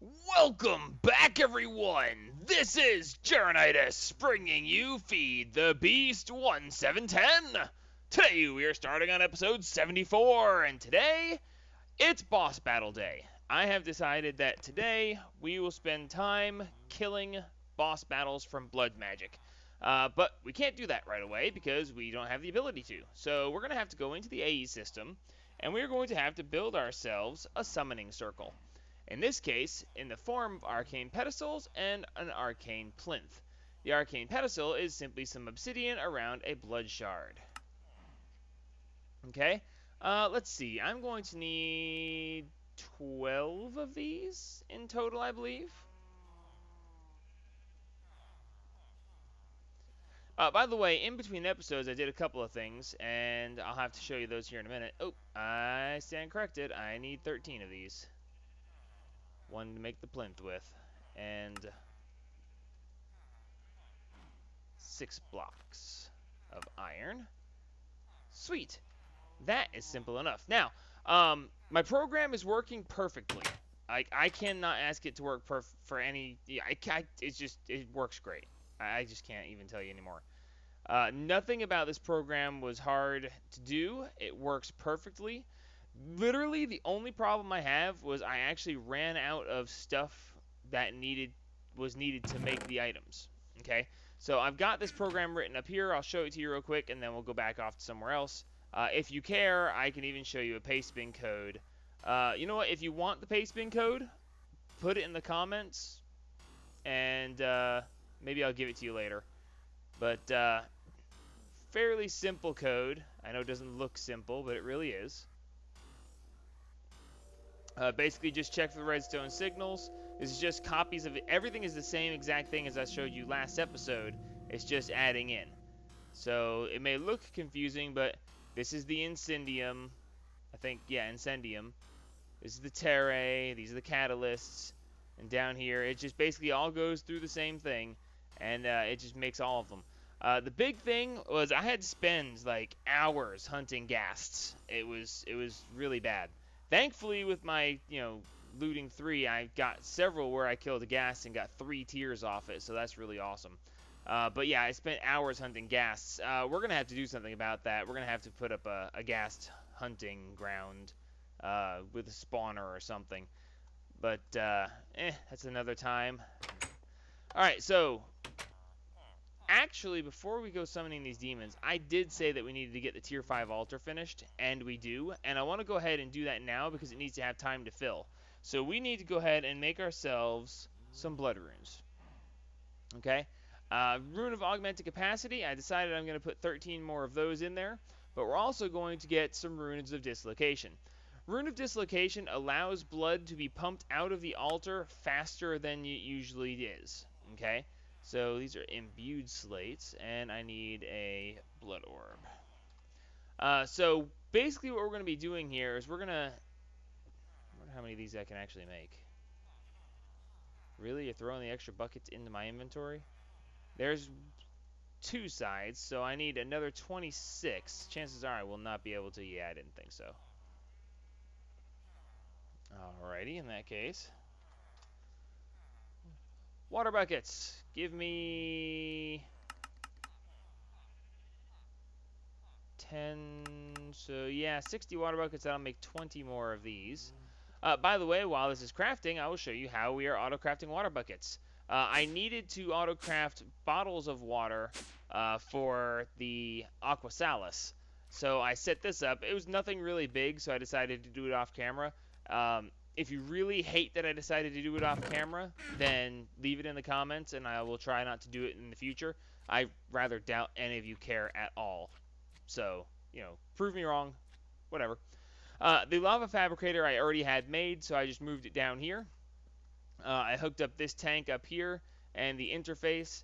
Welcome back, everyone! This is Jaronitis bringing you Feed the Beast 1710. Today we are starting on episode 74, and today it's boss battle day. I have decided that today we will spend time killing boss battles from blood magic. But we can't do that right away because we don't have the ability to. So we're going to have to go into the AE system, and we're going to have to build ourselves a summoning circle. In this case, in the form of arcane pedestals and an arcane plinth. The arcane pedestal is simply some obsidian around a blood shard. Okay, let's see. I'm going to need 12 of these in total, I believe. By the way, in between episodes, I did a couple of things, and I'll have to show you those here in a minute. Oh, I stand corrected. I need 13 of these. One to make the plinth with, and 6 blocks of iron. Sweet. That is simple enough. Now, my program is working perfectly. I cannot ask it to work for any. It works great. I just can't even tell you anymore. Nothing about this program was hard to do. It works perfectly. Literally, the only problem I have was I actually ran out of stuff that was needed to make the items. Okay, so I've got this program written up here. I'll show it to you real quick, and then we'll go back off to somewhere else. If you care, I can even show you a pastebin code. You know what? If you want the pastebin code, put it in the comments, and maybe I'll give it to you later. But fairly simple code. I know it doesn't look simple, but it really is. Basically, just check for the redstone signals. This is just copies of it. Everything is the same exact thing as I showed you last episode. It's just adding in. So it may look confusing, but this is the Incendium. I think, yeah, Incendium. This is the Terrae. These are the catalysts. And down here, it just basically all goes through the same thing. And it just makes all of them. The big thing was I had to spend like hours hunting ghasts. It was really bad. Thankfully, with my looting 3, I got several where I killed a ghast and got 3 tears off it. So that's really awesome. But yeah, I spent hours hunting ghasts. We're gonna have to do something about that. We're gonna have to put up a ghast hunting ground with a spawner or something. But that's another time. All right, so actually, before we go summoning these demons, I did say that we needed to get the tier 5 altar finished, and we do. And I want to go ahead and do that now because it needs to have time to fill. So we need to go ahead and make ourselves some blood runes. Okay? Rune of Augmented Capacity, I decided I'm going to put 13 more of those in there. But we're also going to get some Runes of Dislocation. Rune of Dislocation allows blood to be pumped out of the altar faster than it usually is. Okay? So these are imbued slates, and I need a blood orb. So basically what we're going to be doing here is we're going to... I wonder how many of these I can actually make. Really? You're throwing the extra buckets into my inventory? There's 2 sides, so I need another 26. Chances are I will not be able to. Yeah, I didn't think so. Alrighty, in that case. Water buckets. Give me 10. So yeah, 60 water buckets. That'll make 20 more of these. By the way, while this is crafting, I will show you how we are auto-crafting water buckets. I needed to auto-craft bottles of water for the Aqua Salis. So I set this up. It was nothing really big, so I decided to do it off camera. If you really hate that I decided to do it off camera, then leave it in the comments, and I will try not to do it in the future. I rather doubt any of you care at all. So, prove me wrong. Whatever. The lava fabricator I already had made, so I just moved it down here. I hooked up this tank up here, and the interface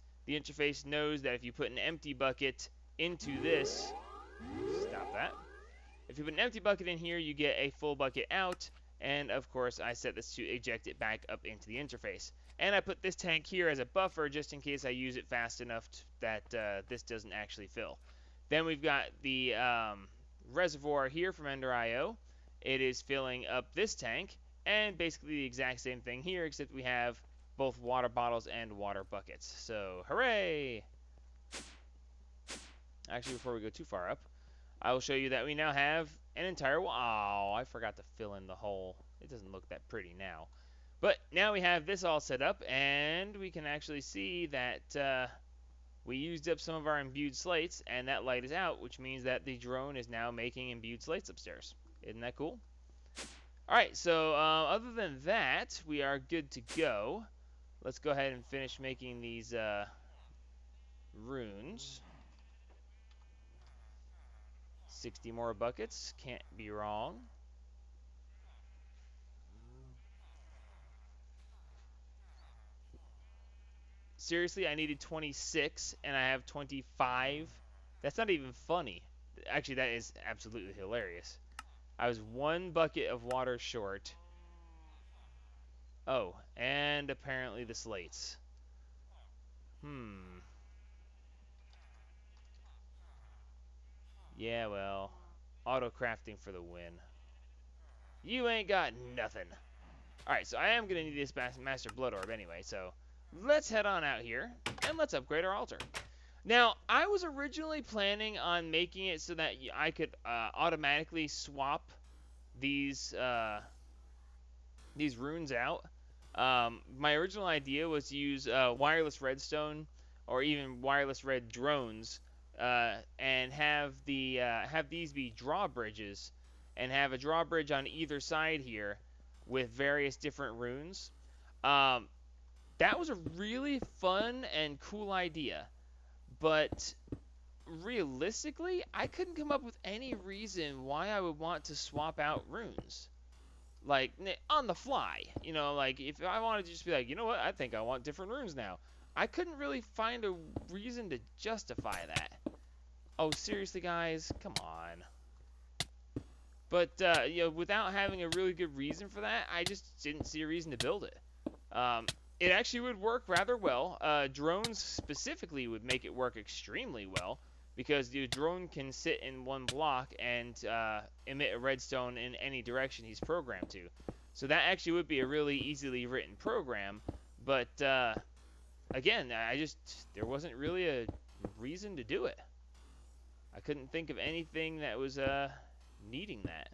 knows that if you put an empty bucket into this, stop that. If you put an empty bucket in here, you get a full bucket out, and of course I set this to eject it back up into the interface. And I put this tank here as a buffer just in case I use it fast enough that this doesn't actually fill. Then we've got the reservoir here from Ender IO. It is filling up this tank, And basically the exact same thing here, except we have both water bottles and water buckets. So, hooray! Actually, before we go too far up, I will show you that we now have an entire wall. Oh, I forgot to fill in the hole. It doesn't look that pretty now. But now we have this all set up, and we can actually see that we used up some of our imbued slates, and that light is out, which means that the drone is now making imbued slates upstairs. Isn't that cool? Alright, so other than that, we are good to go. Let's go ahead and finish making these runes. 60 more buckets, can't be wrong. Seriously, I needed 26 and I have 25. That's not even funny. Actually, that is absolutely hilarious. I was one bucket of water short. Oh, and apparently the slates. Yeah, well, auto crafting for the win. You ain't got nothing. Alright, so I am going to need this Master Blood Orb anyway, so let's head on out here and let's upgrade our altar. Now, I was originally planning on making it so that I could automatically swap these runes out. My original idea was to use wireless redstone or even wireless red drones and have these be drawbridges and have a drawbridge on either side here with various different runes. That was a really fun and cool idea, but realistically, I couldn't come up with any reason why I would want to swap out runes. Like, on the fly. You know, like, if I wanted to just be like, you know what, I think I want different runes now. I couldn't really find a reason to justify that. Oh, seriously, guys? Come on. But, you know, without having a really good reason for that, I just didn't see a reason to build it. It actually would work rather well. Drones specifically would make it work extremely well, because the drone can sit in one block and emit a redstone in any direction he's programmed to. So that actually would be a really easily written program, but again, there wasn't really a reason to do it. I couldn't think of anything that was needing that.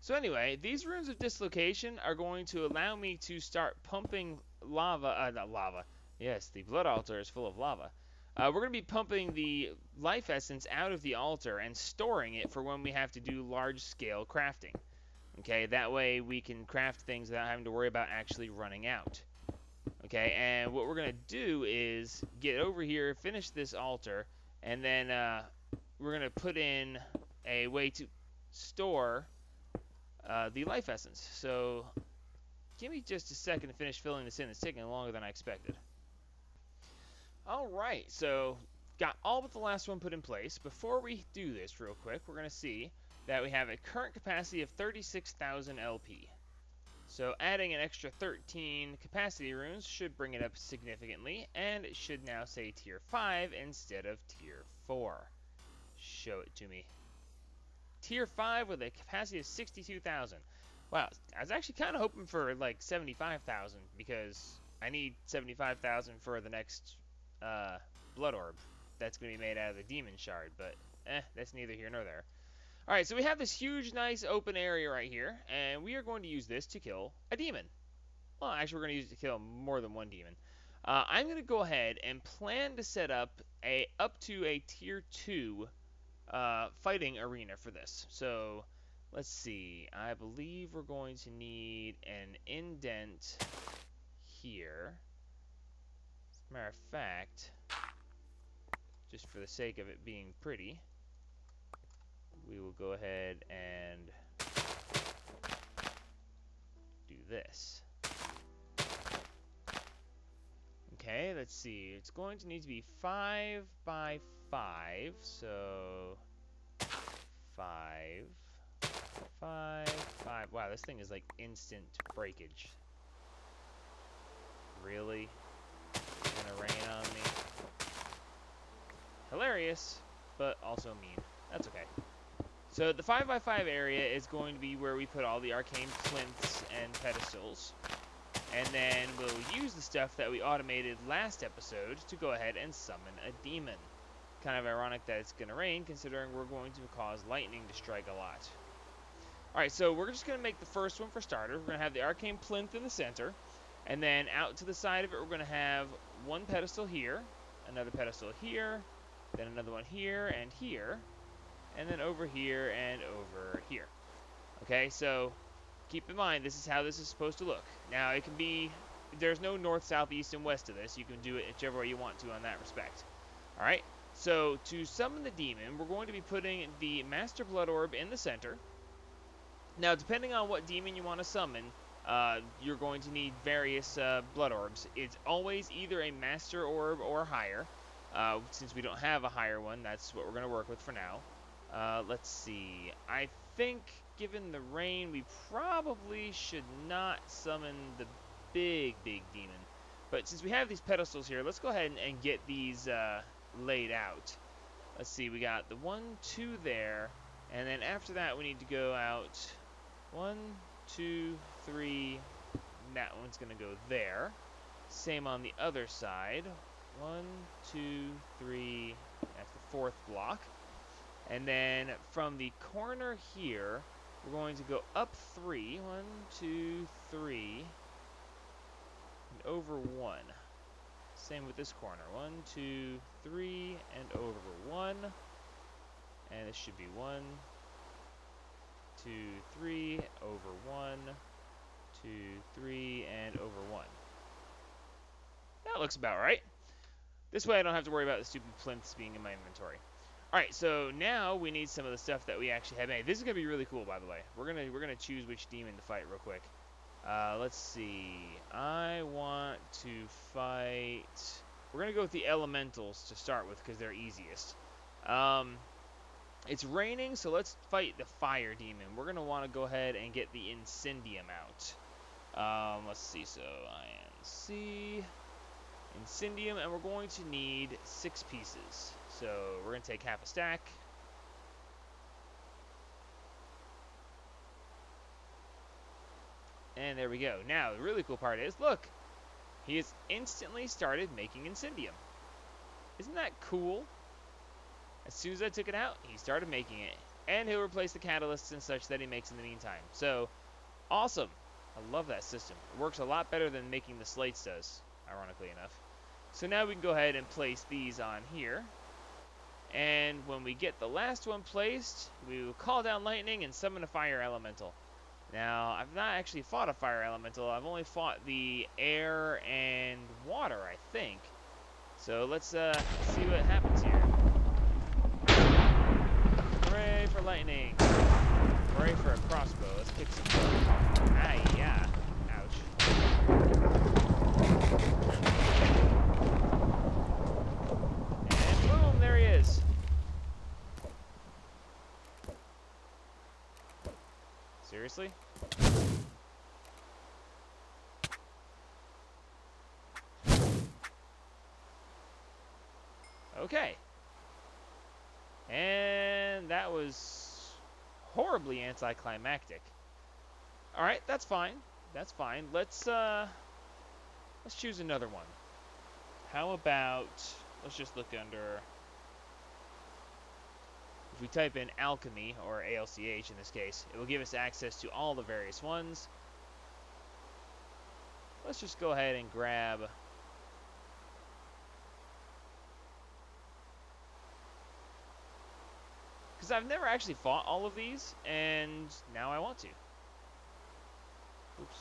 So anyway, these runes of dislocation are going to allow me to start pumping lava, not lava, yes, the blood altar is full of lava. We're going to be pumping the life essence out of the altar and storing it for when we have to do large-scale crafting. Okay, that way we can craft things without having to worry about actually running out. Okay, and what we're going to do is get over here, finish this altar, and then we're going to put in a way to store the life essence. So give me just a second to finish filling this in. It's taking longer than I expected. Alright, so got all but the last one put in place. Before we do this real quick, we're going to see that we have a current capacity of 36,000 LP. So adding an extra 13 capacity runes should bring it up significantly, and it should now say tier 5 instead of tier 4. Show it to me. Tier 5 with a capacity of 62,000. Wow, I was actually kind of hoping for like 75,000 because I need 75,000 for the next blood orb that's going to be made out of the demon shard, but that's neither here nor there. Alright, so we have this huge, nice open area right here, and we are going to use this to kill a demon. Well, actually, we're going to use it to kill more than one demon. I'm going to go ahead and plan to set up to a tier 2 fighting arena for this. So let's see. I believe we're going to need an indent here. As a matter of fact, just for the sake of it being pretty, we will go ahead and do this. Okay, let's see. It's going to need to be 5 by 5, so 5, 5, 5. Wow, this thing is like instant breakage. Really? It's gonna rain on me? Hilarious. but also mean. That's okay. So the 5x5 area is going to be where we put all the arcane plinths and pedestals. And then we'll use the stuff that we automated last episode to go ahead and summon a demon. Kind of ironic that it's going to rain, considering we're going to cause lightning to strike a lot. Alright, so we're just going to make the first one for starters. We're going to have the arcane plinth in the center. And then out to the side of it, we're going to have one pedestal here, another pedestal here, then another one here, and then over here and over here. Okay, so keep in mind, this is how this is supposed to look. Now, it can be, there's no north, south, east, and west of this. You can do it whichever way you want to on that respect. Alright, so to summon the demon, we're going to be putting the Master Blood Orb in the center. Now, depending on what demon you want to summon, you're going to need various blood orbs. It's always either a Master Orb or higher. Since we don't have a higher one, that's what we're going to work with for now. Let's see. I think, given the rain, we probably should not summon the big demon. But since we have these pedestals here, let's go ahead and get these laid out. Let's see. We got the 1, 2 there. And then after that, we need to go out 1, 2, 3. That one's going to go there. Same on the other side. 1, 2, 3. That's the 4th block. And then from the corner here, we're going to go up 3. 1, 2, 3. And over 1. Same with this corner. 1, 2, 3, and over 1. And this should be 1, 2, 3, over 1, 2, 3, and over 1. That looks about right. This way I don't have to worry about the stupid plinths being in my inventory. Alright, so now we need some of the stuff that we actually have made. This is going to be really cool, by the way. We're gonna choose which demon to fight real quick. Let's see. I want to fight... We're going to go with the elementals to start with because they're easiest. It's raining, so let's fight the fire demon. We're going to want to go ahead and get the Incendium out. Let's see, so INC, Incendium, and we're going to need 6 pieces. So we're going to take half a stack. And there we go. Now, the really cool part is, look, he has instantly started making Incendium. Isn't that cool? As soon as I took it out, he started making it. And he'll replace the catalysts and such that he makes in the meantime. So, awesome. I love that system. It works a lot better than making the slates does, ironically enough. So now we can go ahead and place these on here. And when we get the last one placed, we will call down lightning and summon a fire elemental. Now, I've not actually fought a fire elemental. I've only fought the air and water, I think. So let's see what happens here. Hooray for lightning. Hooray for a crossbow. Let's kick some butt. Ah, yeah. Ouch. And boom, there he is. Seriously? Okay. And that was horribly anticlimactic. Alright, that's fine. That's fine. Let's choose another one. How about, let's just look under, if we type in alchemy, or ALCH in this case, it will give us access to all the various ones. Let's just go ahead and grab because I've never actually fought all of these, and now I want to. Oops.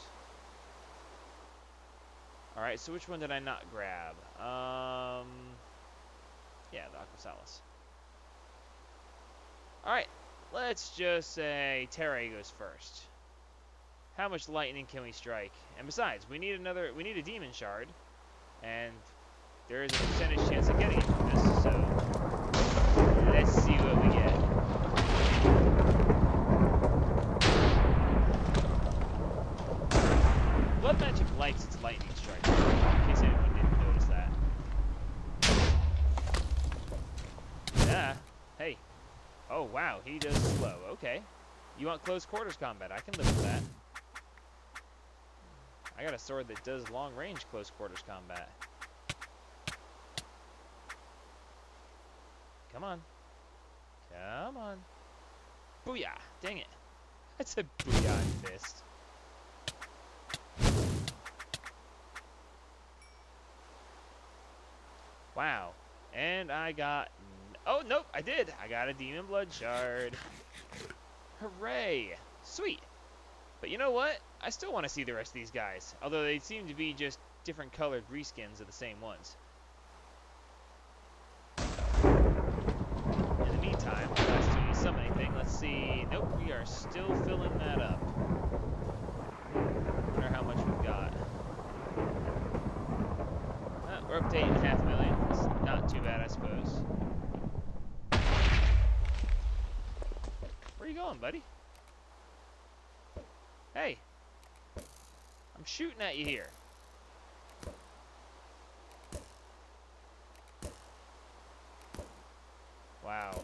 Alright, so which one did I not grab? Yeah, the Aquasalis. Alright, let's just say Terra goes first. How much lightning can we strike? And besides, we need a demon shard, and there is a percentage chance of getting it from this, so let's see what we get. Blood Magic likes its lightning strike, in case anyone didn't notice that. Yeah. Oh, wow, he does slow. Okay. You want close quarters combat. I can live with that. I got a sword that does long range close quarters combat. Come on. Come on. Booyah. Dang it. That's a booyah and missed. Wow. And I got... Oh, nope, I did. I got a Demon Blood Shard. Hooray. Sweet. But you know what? I still want to see the rest of these guys. Although they seem to be just different colored reskins of the same ones. In the meantime, let's do summoning thing. Let's see. Nope, we are still filling that up. Wonder how much we've got. We're up to 8.5 million. It's not too bad, I suppose. Where you going, buddy? Hey. I'm shooting at you here. Wow.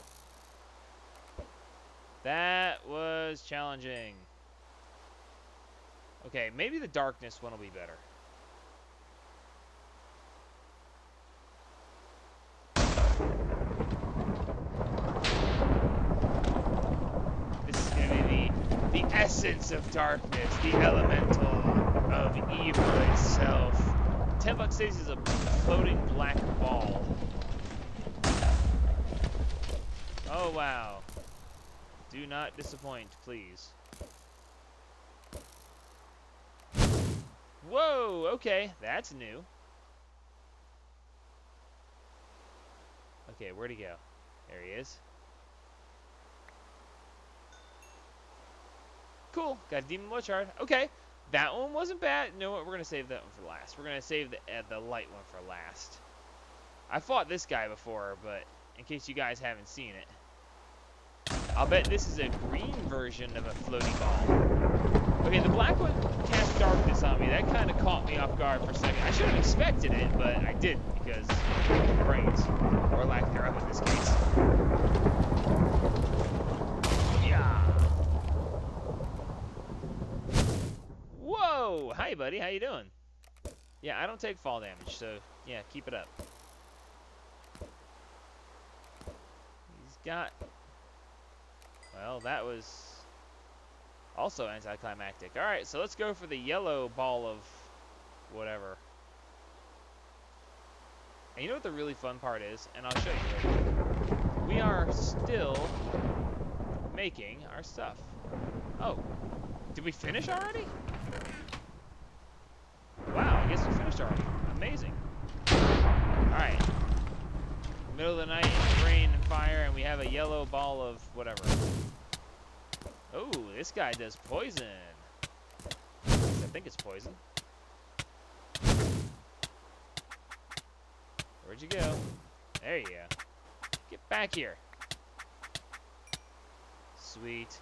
That was challenging. Okay, maybe the darkness one will be better. This is going to be the essence of darkness, the elemental of evil itself. $10 says is a floating black ball. Oh, wow. Do not disappoint, please. Whoa, okay, that's new. Okay, where'd he go? There he is. Cool, got a Demon Blood Shard. Okay, that one wasn't bad. You know what, we're going to save that one for last. We're going to save the light one for last. I fought this guy before, but in case you guys haven't seen it. I'll bet this is a green version of a floating ball. Okay, the black one cast darkness on me. That kind of caught me off guard for a second. I should have expected it, but I didn't because brains, or lack thereof in this case. Yeah. Whoa! Hi, buddy. How you doing? Yeah, I don't take fall damage, so yeah, keep it up. He's got... Well, that was also anticlimactic. Alright, so let's go for the yellow ball of whatever. And you know what the really fun part is? And I'll show you later. We are still making our stuff. Oh, did we finish already? Wow, I guess we finished already. Amazing. Alright. Middle of the night, rain and fire, and we have a yellow ball of whatever. Oh, this guy does poison. I think it's poison. Where'd you go? There you go. Get back here. Sweet.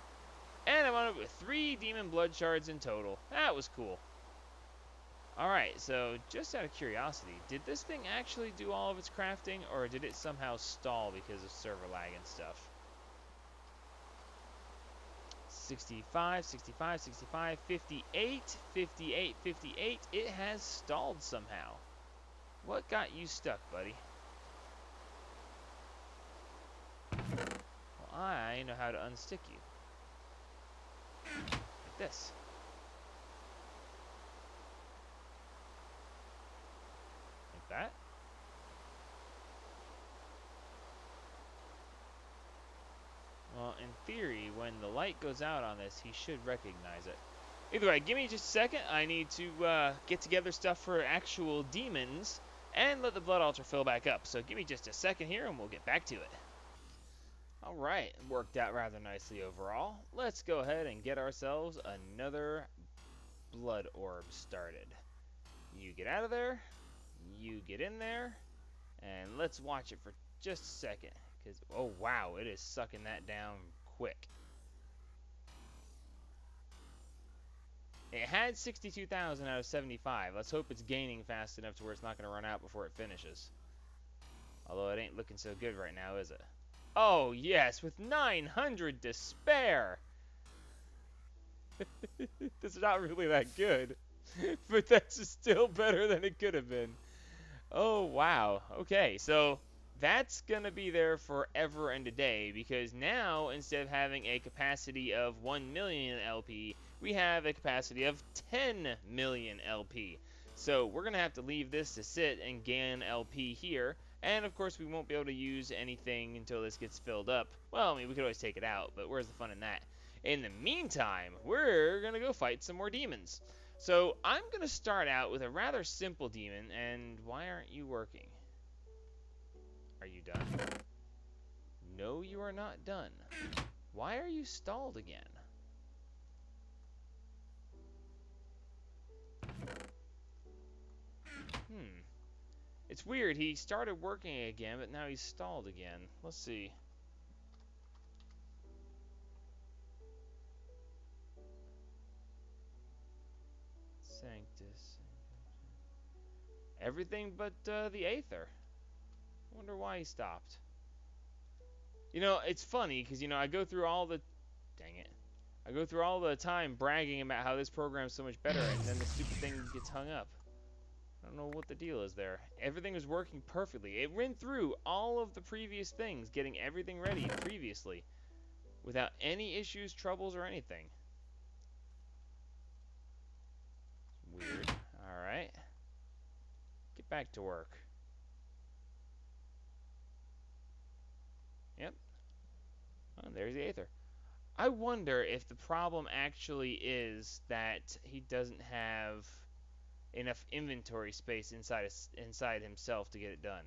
And I wound up with 3 Demon Blood Shards in total. That was cool. Alright, so just out of curiosity, did this thing actually do all of its crafting, or did it somehow stall because of server lag and stuff? 65, 65, 65, 58, 58, 58. It has stalled somehow. What got you stuck, buddy? Well, I know how to unstick you. Like this. Like that. Well, in theory, when the light goes out on this, he should recognize it. Either way, give me just a second. I need to get together stuff for actual demons and let the blood altar fill back up. So give me just a second here and we'll get back to it. Alright, worked out rather nicely overall. Let's go ahead and get ourselves another blood orb started. You get out of there, you get in there, and let's watch it for just a second. Because, oh wow, it is sucking that down quick. It had 62,000 out of 75. Let's hope it's gaining fast enough to where it's not going to run out before it finishes. Although it ain't looking so good right now, is it? Oh, yes, with 900 to spare. This is not really that good, but that's still better than it could have been. Oh, wow. Okay, so that's going to be there forever and a day because now instead of having a capacity of 1 million LP, we have a capacity of 10 million LP. So we're going to have to leave this to sit and gain LP here. And of course, we won't be able to use anything until this gets filled up. Well, I mean, we could always take it out, but where's the fun in that? In the meantime, we're going to go fight some more demons. So I'm going to start out with a rather simple demon, and why aren't you working? Are you done? No, you are not done. Why are you stalled again? It's weird, he started working again, but now he's stalled again. Let's see. Sanctus. Everything but the Aether. Wonder why he stopped. You know, it's funny, because, you know, I go through all the... Dang it. I go through all the time bragging about how this program's so much better, and then the stupid thing gets hung up. I don't know what the deal is there. Everything was working perfectly. It went through all of the previous things, getting everything ready previously, without any issues, troubles, or anything. Weird. Alright. Get back to work. Yep. Oh, there's the Aether. I wonder if the problem actually is that he doesn't have enough inventory space inside himself to get it done.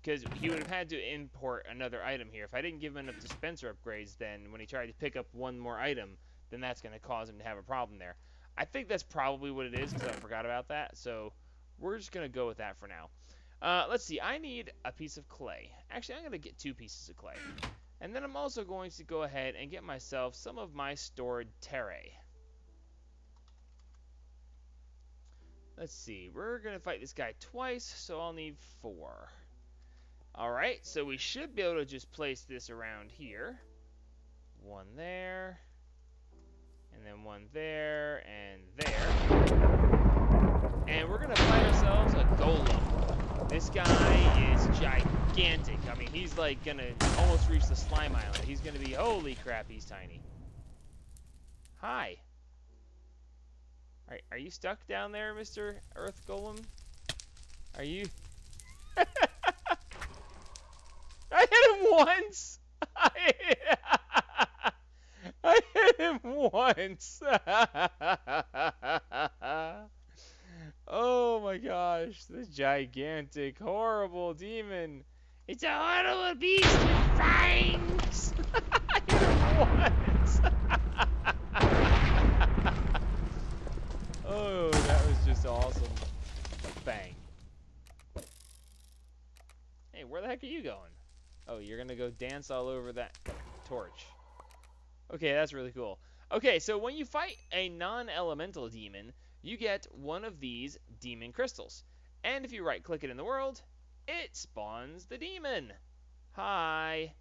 Because he would have had to import another item here. If I didn't give him enough dispenser upgrades, then when he tried to pick up one more item, then that's going to cause him to have a problem there. I think that's probably what it is, because I forgot about that. So we're just going to go with that for now. Let's see. I need a piece of clay. Actually, I'm going to get 2 pieces of clay. And then I'm also going to go ahead and get myself some of my stored terre. Let's see. We're going to fight this guy twice, so I'll need 4. Alright, so we should be able to just place this around here. 1 there. And then 1 there, and there. And we're going to fight ourselves a golem. This guy is gigantic. I mean, he's like going to almost reach the slime island. He's going to be, holy crap, he's tiny. Hi. Are you stuck down there, Mr. Earth Golem? Are you... I hit him once! I hit him once! Oh my gosh, the gigantic, horrible demon. It's a horrible beast with fangs! I hit him once! Oh, that was just awesome. Bang. Hey, where the heck are you going? Oh, you're gonna go dance all over that torch. Okay, that's really cool. Okay, so when you fight a non-elemental demon, you get one of these demon crystals. And if you right-click it in the world, it spawns the demon. Hi.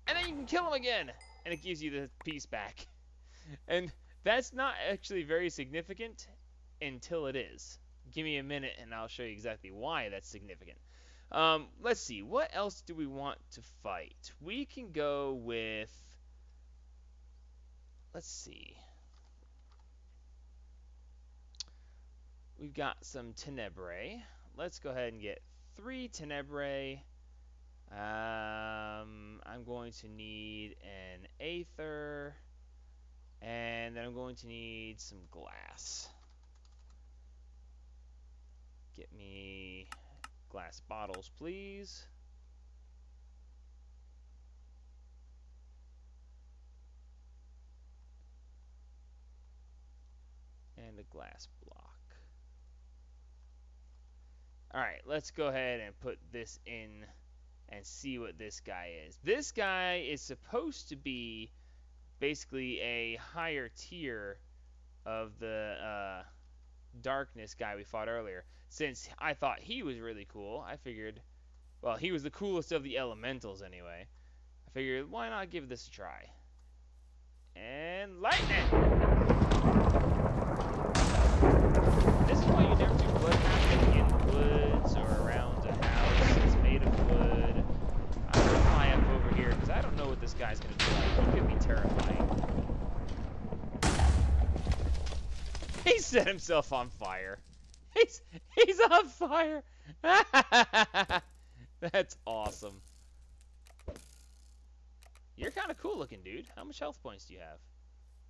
And then you can kill him again. And it gives you the piece back. And that's not actually very significant until it is. Give me a minute and I'll show you exactly why that's significant. Let's see. What else do we want to fight? We can go with... Let's see. We've got some Tenebrae. Let's go ahead and get 3 Tenebrae. I'm going to need an Aether. And then I'm going to need some glass. Get me glass bottles, please. And a glass block. Alright, let's go ahead and put this in and see what this guy is. This guy is supposed to be basically a higher tier of the darkness guy we fought earlier. Since I thought he was really cool, I figured, well, he was the coolest of the elementals anyway. figured, why not give this a try? And lightning! This is why you never do blood happening in woods or around a house that's made of wood. I'm gonna fly up over here because I don't know what this guy's gonna do. Like, he could be terrifying. He set himself on fire. He's on fire. That's awesome. You're kind of cool looking, dude. How much health points do you have?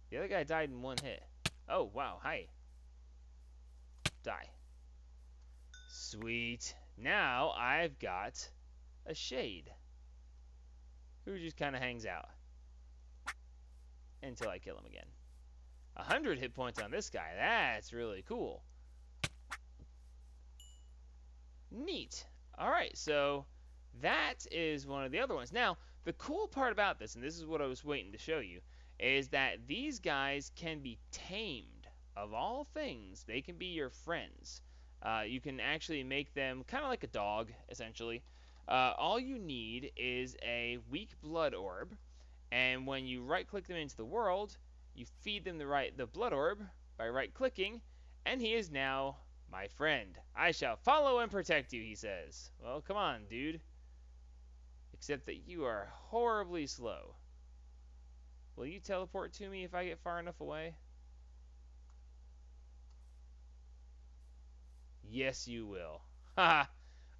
The other guy died in one hit. Oh, wow. Hi. Die. Sweet. Now I've got a shade who just kind of hangs out until I kill him again. 100 hit points on this guy. That's really cool. Neat. Alright, so that is one of the other ones. Now, the cool part about this, and this is what I was waiting to show you, is that these guys can be tamed. Of all things, they can be your friends. You can actually make them kind of like a dog, essentially. All you need is a weak blood orb, and when you right-click them into the world, you feed them the blood orb by right-clicking, and he is now my friend. I shall follow and protect you, he says. Well, come on, dude. Except that you are horribly slow. Will you teleport to me if I get far enough away? Yes, you will. Ha!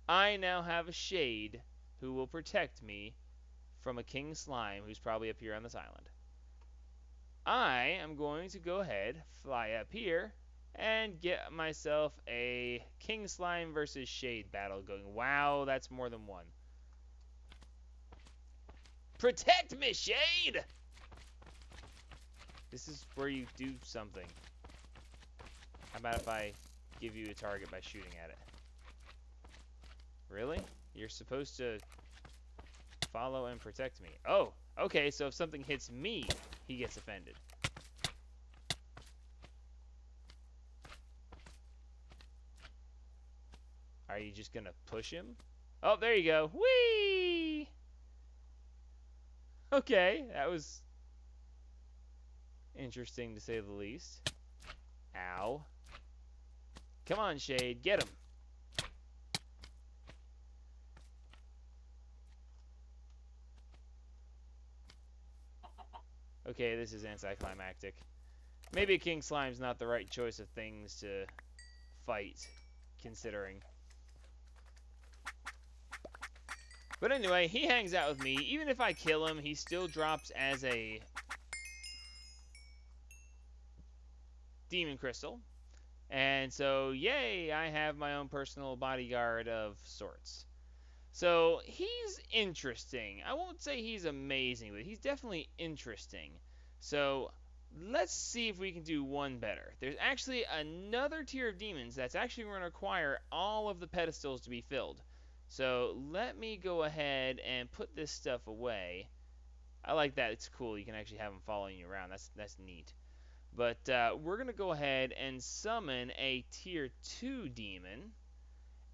I now have a shade who will protect me from a king slime who's probably up here on this island. I am going to go ahead, fly up here, and get myself a king slime versus shade battle going. Wow, that's more than one. Protect me, shade! This is where you do something. How about if I give you a target by shooting at it? Really? You're supposed to follow and protect me. Oh, okay, so if something hits me, he gets offended. Are you just gonna push him? Oh, there you go. Whee! Okay, that was interesting to say the least. Ow. Come on, Shade, get him. Okay, this is anticlimactic. Maybe King Slime's not the right choice of things to fight, considering. But anyway, he hangs out with me. Even if I kill him, he still drops as a demon crystal. And so, yay, I have my own personal bodyguard of sorts. So, he's interesting. I won't say he's amazing, but he's definitely interesting. So, let's see if we can do one better. There's actually another tier of demons that's actually going to require all of the pedestals to be filled. So, let me go ahead and put this stuff away. I like that. It's cool. You can actually have them following you around. That's neat. But we're going to go ahead and summon a tier 2 demon.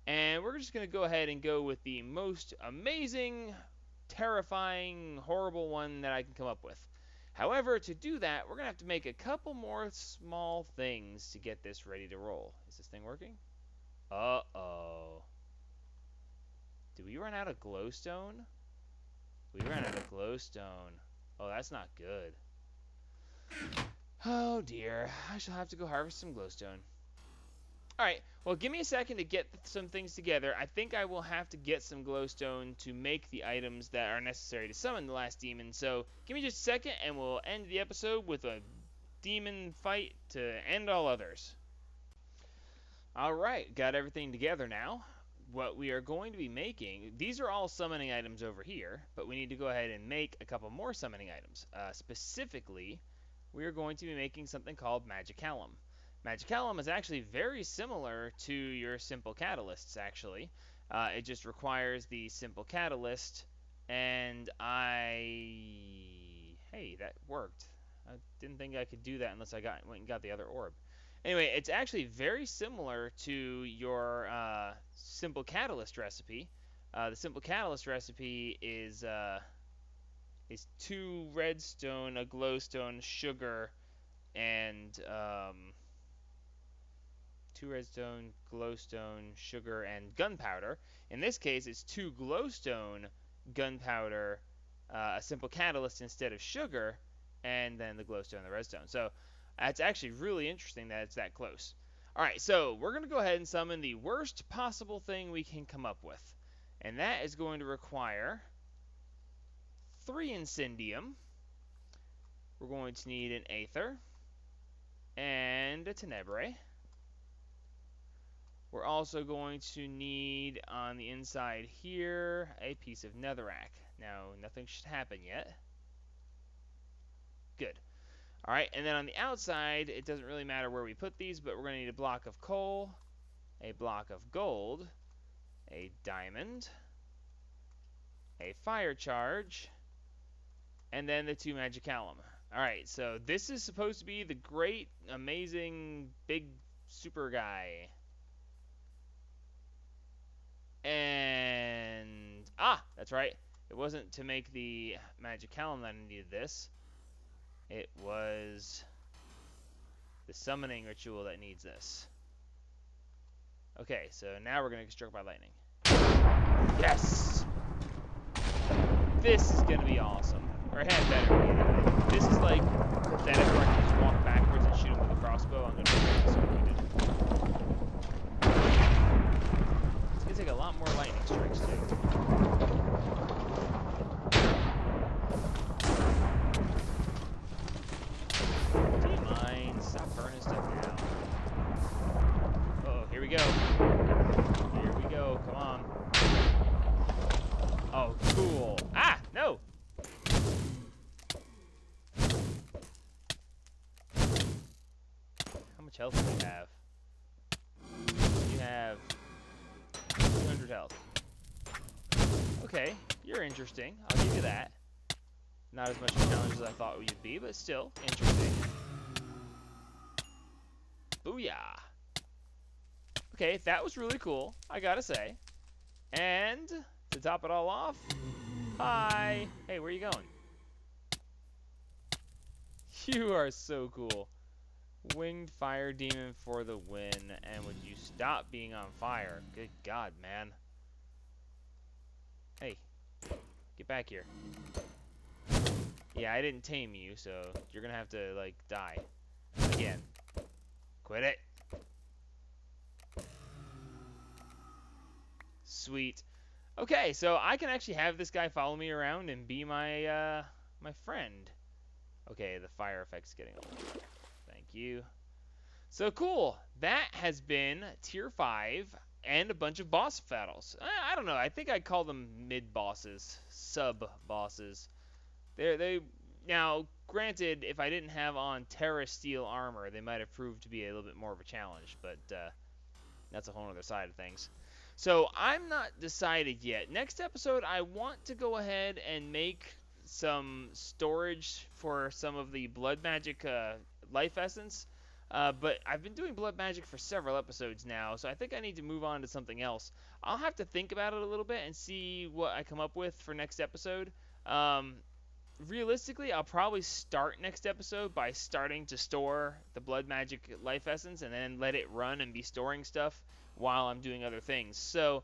And we're just going to go ahead and go with the most amazing, terrifying, horrible one that I can come up with. However, to do that, we're going to have to make a couple more small things to get this ready to roll. Is this thing working? Uh-oh. Did we run out of glowstone? We ran out of glowstone. Oh, that's not good. Oh dear, I shall have to go harvest some glowstone. Alright, well give me a second to get some things together. I think I will have to get some glowstone to make the items that are necessary to summon the last demon. So give me just a second and we'll end the episode with a demon fight to end all others. Alright, got everything together now. What we are going to be making, these are all summoning items over here, but we need to go ahead and make a couple more summoning items. Specifically, we are going to be making something called Magicalum. Magicalum is actually very similar to your simple catalysts, actually. It just requires the simple catalyst, and hey, that worked. I didn't think I could do that unless I went and got the other orb. Anyway, it's actually very similar to your simple catalyst recipe. The simple catalyst recipe is is 2 redstone, a glowstone, sugar, and 2 redstone, glowstone, sugar, and gunpowder. In this case, it's 2 glowstone, gunpowder, a simple catalyst instead of sugar, and then the glowstone and the redstone. So that's actually really interesting that it's that close. Alright, so we're going to go ahead and summon the worst possible thing we can come up with. And that is going to require 3 Incendium. We're going to need an Aether and a Tenebrae. We're also going to need, on the inside here, a piece of Netherrack. Now, nothing should happen yet. Good. Alright, and then on the outside, it doesn't really matter where we put these, but we're going to need a block of coal, a block of gold, a diamond, a fire charge, and then the 2 Magicalum. Alright, so this is supposed to be the great, amazing, big, super guy. And, that's right. It wasn't to make the Magicalum that I needed this. It was the summoning ritual that needs this. Okay, so now we're going to get struck by lightning. Yes! This is going to be awesome. Or it had better be anyway. This is like pathetic where I can just walk backwards and shoot him with a crossbow. I'm going to be disappointed. It's going to take a lot more lightning strikes too. Do you mind? Stop burning stuff now. Uh-oh, here we go. Here we go, come on. Oh, cool. Ah, no! How much health do you have? You have 200 health. Okay, you're interesting. I'll give you that. Not as much a challenge as I thought it would be, but still interesting. Booyah! Okay, that was really cool, I gotta say. And to top it all off, hi! Hey, where are you going? You are so cool. Winged fire demon for the win. And would you stop being on fire? Good God, man. Hey, get back here. Yeah, I didn't tame you, so you're gonna have to, like, die. Again. Quit it. Sweet. Okay, so I can actually have this guy follow me around and be my, my friend. Okay, the fire effect's getting old. Thank you. So cool. That has been Tier 5 and a bunch of boss battles. I don't know. I think I'd call them mid-bosses. Sub-bosses. Now, granted, if I didn't have on Terra Steel armor, they might have proved to be a little bit more of a challenge, but that's a whole other side of things. So I'm not decided yet. Next episode, I want to go ahead and make some storage for some of the blood magic life essence. But I've been doing blood magic for several episodes now, so I think I need to move on to something else. I'll have to think about it a little bit and see what I come up with for next episode. Realistically, I'll probably start next episode by starting to store the blood magic life essence and then let it run and be storing stuff while I'm doing other things. So,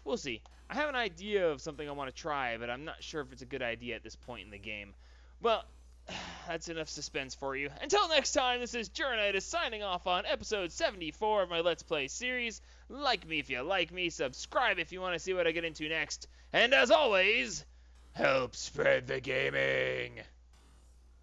we'll see. I have an idea of something I want to try, but I'm not sure if it's a good idea at this point in the game. Well, that's enough suspense for you. Until next time, this is Journitis signing off on episode 74 of my Let's Play series. Like me if you like me, subscribe if you want to see what I get into next, and as always, help spread the gaming!